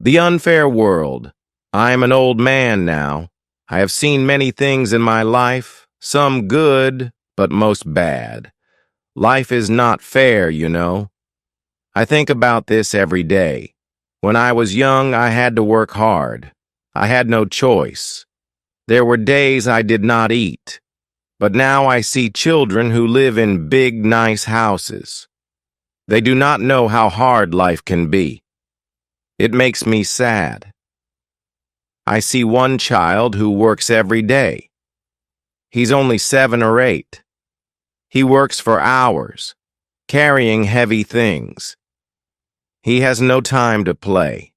The unfair world. I am an old man now. I have seen many things in my life, some good, but most bad. Life is not fair, you know. I think about this every day. When I was young, I had to work hard. I had no choice. There were days I did not eat. But now I see children who live in big, nice houses. They do not know how hard life can be. It makes me sad. I see one child who works every day. He's only 7 or 8. He works for hours, carrying heavy things. He has no time to play.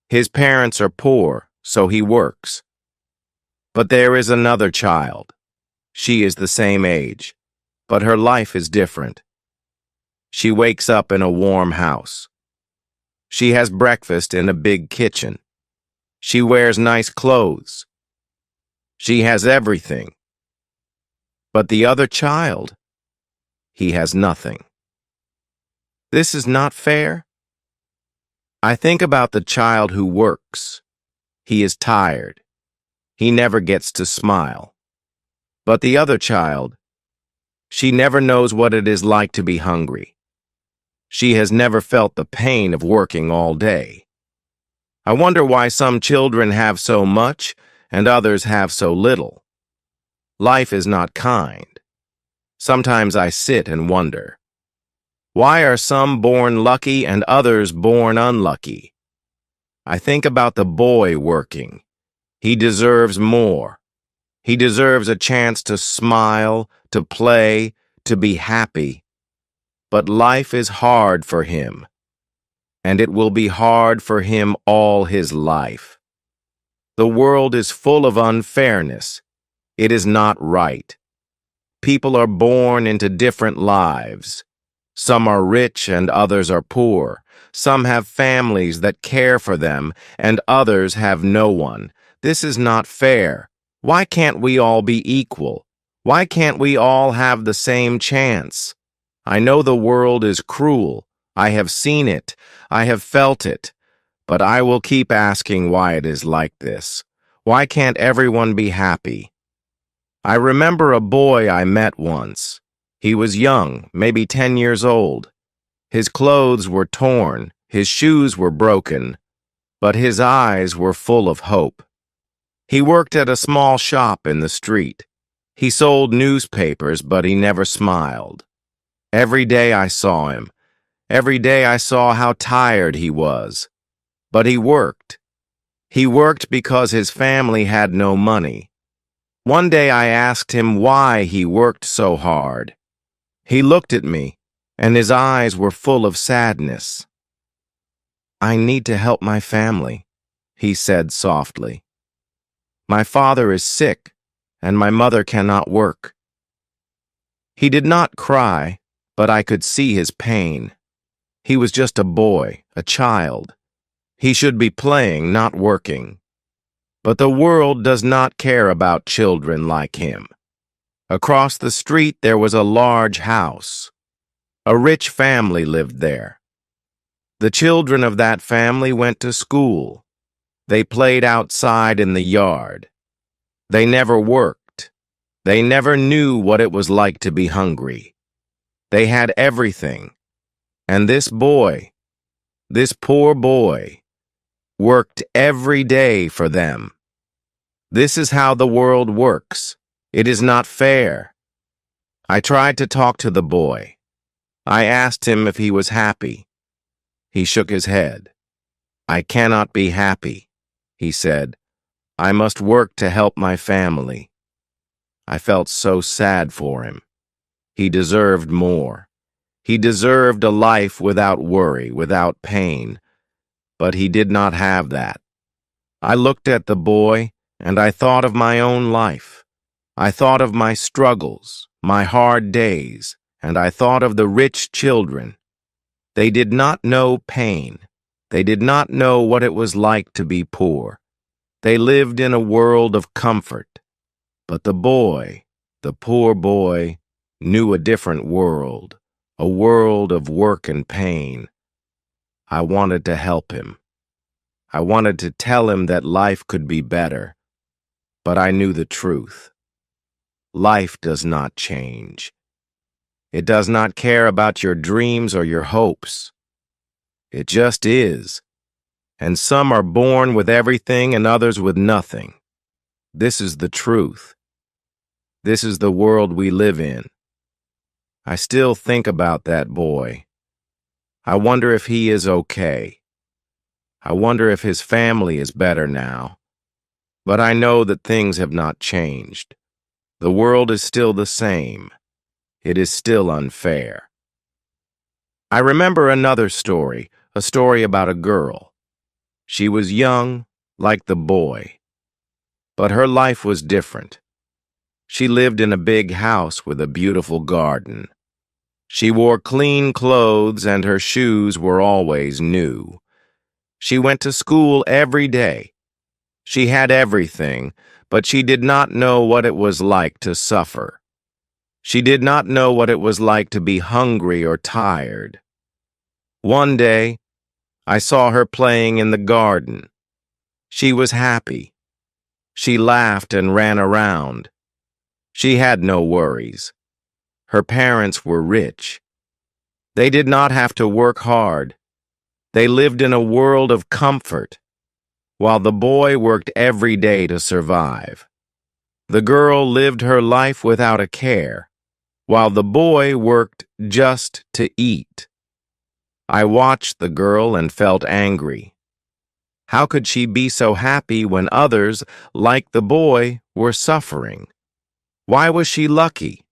His parents are poor, so he works. But there is another child. She is the same age, but her life is different. She wakes up in a warm house. She has breakfast in a big kitchen. She wears nice clothes. She has everything. But the other child, he has nothing. This is not fair. I think about the child who works. He is tired. He never gets to smile. But the other child, she never knows what it is like to be hungry. She has never felt the pain of working all day. I wonder why some children have so much and others have so little. Life is not kind. Sometimes I sit and wonder, why are some born lucky and others born unlucky? I think about the boy working. He deserves more. He deserves a chance to smile, to play, to be happy. But life is hard for him, and it will be hard for him all his life. The world is full of unfairness. It is not right. People are born into different lives. Some are rich and others are poor. Some have families that care for them, and others have no one. This is not fair. Why can't we all be equal? Why can't we all have the same chance? I know the world is cruel. I have seen it. I have felt it. But I will keep asking why it is like this. Why can't everyone be happy? I remember a boy I met once. He was young, maybe 10 years old. His clothes were torn, his shoes were broken, but his eyes were full of hope. He worked at a small shop in the street. He sold newspapers, but he never smiled. Every day I saw him. Every day I saw how tired he was. But he worked. He worked because his family had no money. One day I asked him why he worked so hard. He looked at me, and his eyes were full of sadness. "I need to help my family," he said softly. "My father is sick, and my mother cannot work." He did not cry, but I could see his pain. He was just a boy, a child. He should be playing, not working. But the world does not care about children like him. Across the street there was a large house. A rich family lived there. The children of that family went to school. They played outside in the yard. They never worked. They never knew what it was like to be hungry. They had everything. And this boy, this poor boy, worked every day for them. This is how the world works. It is not fair. I tried to talk to the boy. I asked him if he was happy. He shook his head. "I cannot be happy," he said. "I must work to help my family." I felt so sad for him. He deserved more. He deserved a life without worry, without pain. But he did not have that. I looked at the boy, and I thought of my own life. I thought of my struggles, my hard days, and I thought of the rich children. They did not know pain. They did not know what it was like to be poor. They lived in a world of comfort. But the boy, the poor boy, knew a different world, a world of work and pain. I wanted to help him. I wanted to tell him that life could be better, but I knew the truth. Life does not change. It does not care about your dreams or your hopes. It just is. And some are born with everything and others with nothing. This is the truth. This is the world we live in. I still think about that boy. I wonder if he is okay. I wonder if his family is better now. But I know that things have not changed. The world is still the same. It is still unfair. I remember another story, a story about a girl. She was young, like the boy. But her life was different. She lived in a big house with a beautiful garden. She wore clean clothes and her shoes were always new. She went to school every day. She had everything, but she did not know what it was like to suffer. She did not know what it was like to be hungry or tired. One day, I saw her playing in the garden. She was happy. She laughed and ran around. She had no worries. Her parents were rich. They did not have to work hard. They lived in a world of comfort, while the boy worked every day to survive. The girl lived her life without a care, while the boy worked just to eat. I watched the girl and felt angry. How could she be so happy when others, like the boy, were suffering? Why was she lucky?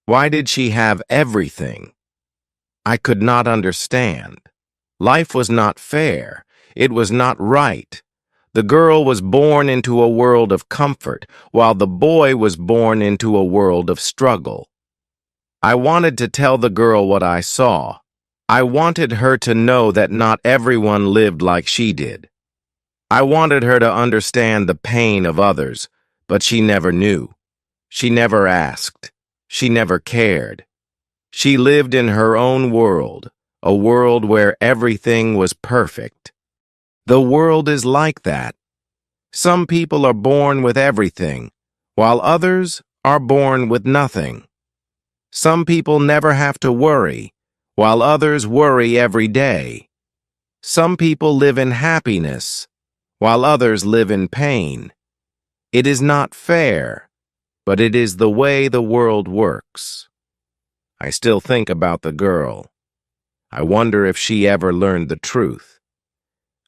Why did she have everything? I could not understand. Life was not fair. It was not right. The girl was born into a world of comfort, while the boy was born into a world of struggle. I wanted to tell the girl what I saw. I wanted her to know that not everyone lived like she did. I wanted her to understand the pain of others, but she never knew. She never asked. She never cared. She lived in her own world, a world where everything was perfect. The world is like that. Some people are born with everything, while others are born with nothing. Some people never have to worry, while others worry every day. Some people live in happiness, while others live in pain. It is not fair, but it is the way the world works. I still think about the girl. I wonder if she ever learned the truth.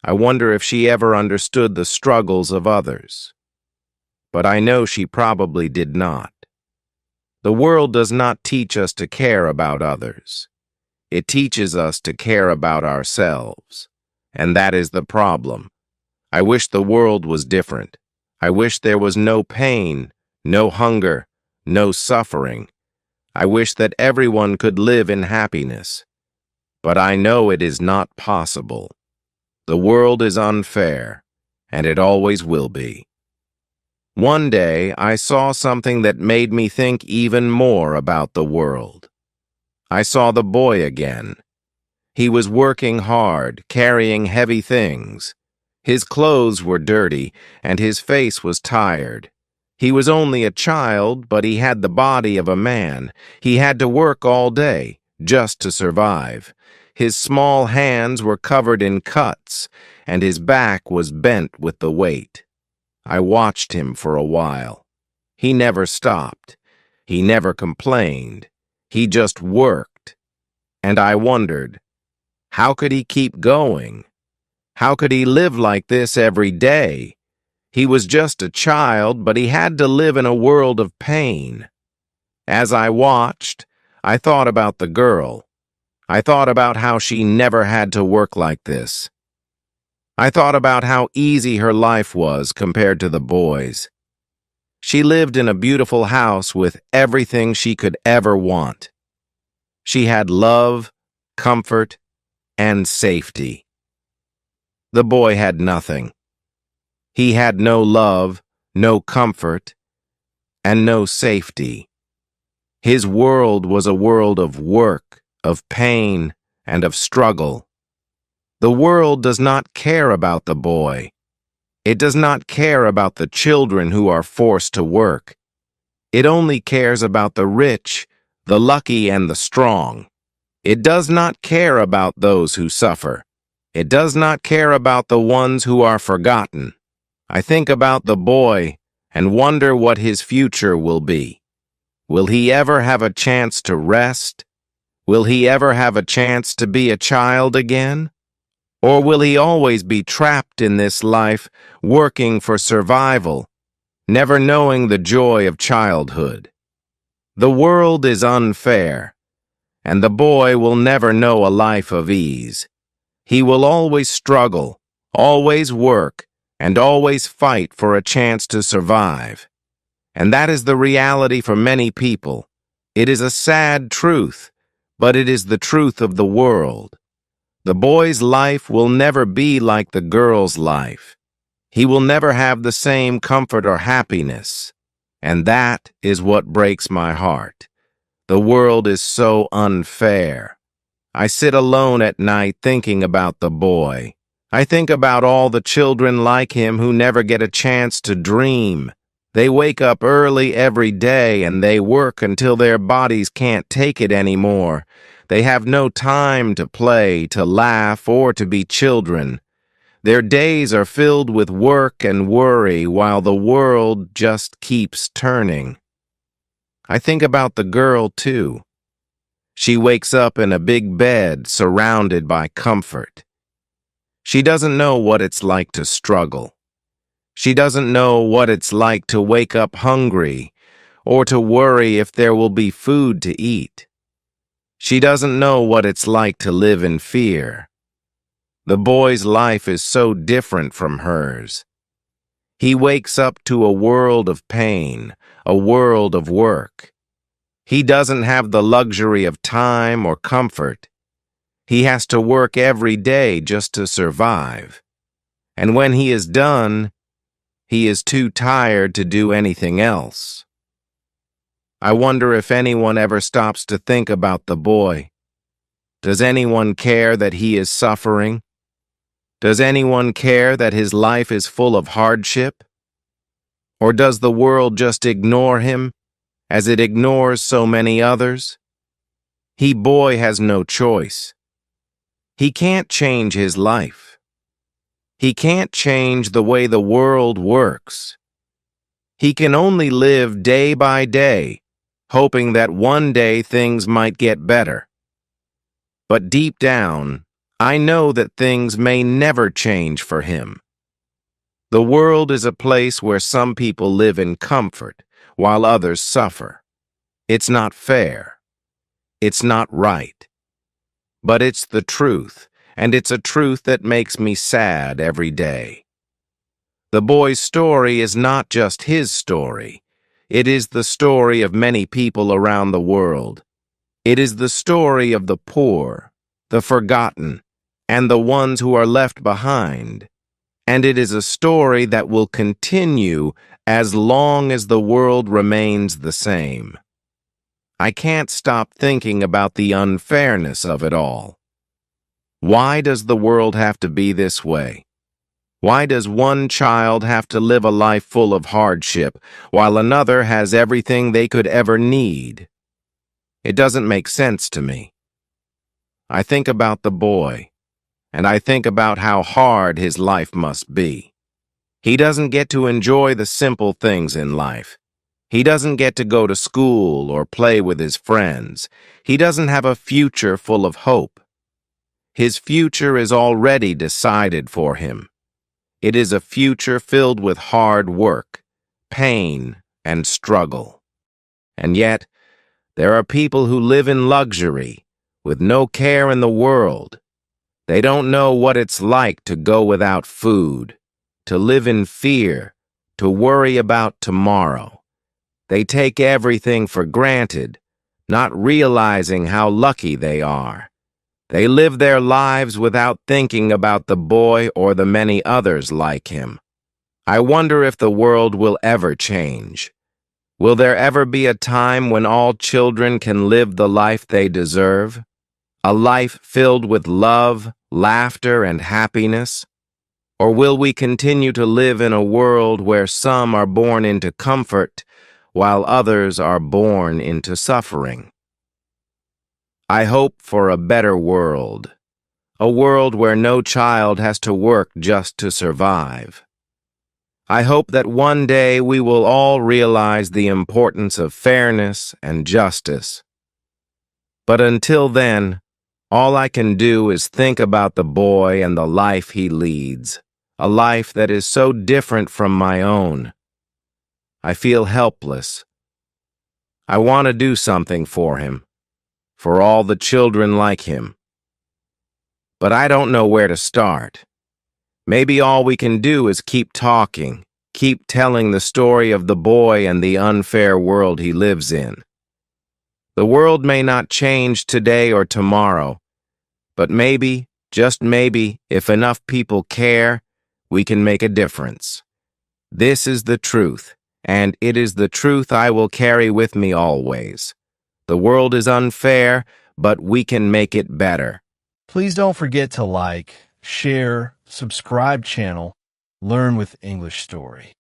I wonder if she ever understood the struggles of others. But I know she probably did not. The world does not teach us to care about others. It teaches us to care about ourselves. And that is the problem. I wish the world was different. I wish there was no pain, no hunger, no suffering. I wish that everyone could live in happiness. But I know it is not possible. The world is unfair, and it always will be. One day, I saw something that made me think even more about the world. I saw the boy again. He was working hard, carrying heavy things. His clothes were dirty, and his face was tired. He was only a child, but he had the body of a man. He had to work all day, just to survive. His small hands were covered in cuts, and his back was bent with the weight. I watched him for a while. He never stopped. He never complained. He just worked. And I wondered, how could he keep going? How could he live like this every day? He was just a child, but he had to live in a world of pain. As I watched, I thought about the girl. I thought about how she never had to work like this. I thought about how easy her life was compared to the boy's. She lived in a beautiful house with everything she could ever want. She had love, comfort, and safety. The boy had nothing. He had no love, no comfort, and no safety. His world was a world of work, of pain, and of struggle. The world does not care about the boy. It does not care about the children who are forced to work. It only cares about the rich, the lucky, and the strong. It does not care about those who suffer. It does not care about the ones who are forgotten. I think about the boy and wonder what his future will be. Will he ever have a chance to rest? Will he ever have a chance to be a child again? Or will he always be trapped in this life, working for survival, never knowing the joy of childhood? The world is unfair, and the boy will never know a life of ease. He will always struggle, always work, and always fight for a chance to survive. And that is the reality for many people. It is a sad truth, but it is the truth of the world. The boy's life will never be like the girl's life. He will never have the same comfort or happiness. And that is what breaks my heart. The world is so unfair. I sit alone at night thinking about the boy. I think about all the children like him who never get a chance to dream. They wake up early every day and they work until their bodies can't take it anymore. They have no time to play, to laugh, or to be children. Their days are filled with work and worry while the world just keeps turning. I think about the girl, too. She wakes up in a big bed surrounded by comfort. She doesn't know what it's like to struggle. She doesn't know what it's like to wake up hungry or to worry if there will be food to eat. She doesn't know what it's like to live in fear. The boy's life is so different from hers. He wakes up to a world of pain, a world of work. He doesn't have the luxury of time or comfort. He has to work every day just to survive. And when he is done, he is too tired to do anything else. I wonder if anyone ever stops to think about the boy. Does anyone care that he is suffering? Does anyone care that his life is full of hardship? Or does the world just ignore him, as it ignores so many others? Boy has no choice. He can't change his life. He can't change the way the world works. He can only live day by day, hoping that one day things might get better. But deep down, I know that things may never change for him. The world is a place where some people live in comfort while others suffer. It's not fair. It's not right. But it's the truth, and it's a truth that makes me sad every day. The boy's story is not just his story. It is the story of many people around the world. It is the story of the poor, the forgotten, and the ones who are left behind. And it is a story that will continue as long as the world remains the same. I can't stop thinking about the unfairness of it all. Why does the world have to be this way? Why does one child have to live a life full of hardship while another has everything they could ever need? It doesn't make sense to me. I think about the boy, and I think about how hard his life must be. He doesn't get to enjoy the simple things in life. He doesn't get to go to school or play with his friends. He doesn't have a future full of hope. His future is already decided for him. It is a future filled with hard work, pain, and struggle. And yet, there are people who live in luxury, with no care in the world. They don't know what it's like to go without food, to live in fear, to worry about tomorrow. They take everything for granted, not realizing how lucky they are. They live their lives without thinking about the boy or the many others like him. I wonder if the world will ever change. Will there ever be a time when all children can live the life they deserve? A life filled with love, laughter, and happiness? Or will we continue to live in a world where some are born into comfort while others are born into suffering? I hope for a better world, a world where no child has to work just to survive. I hope that one day we will all realize the importance of fairness and justice. But until then, all I can do is think about the boy and the life he leads, a life that is so different from my own. I feel helpless. I want to do something for him, for all the children like him. But I don't know where to start. Maybe all we can do is keep talking, keep telling the story of the boy and the unfair world he lives in. The world may not change today or tomorrow, but maybe, just maybe, if enough people care, we can make a difference. This is the truth, and it is the truth I will carry with me always. The world is unfair, but we can make it better. Please don't forget to like, share, subscribe channel, Learn with English Story.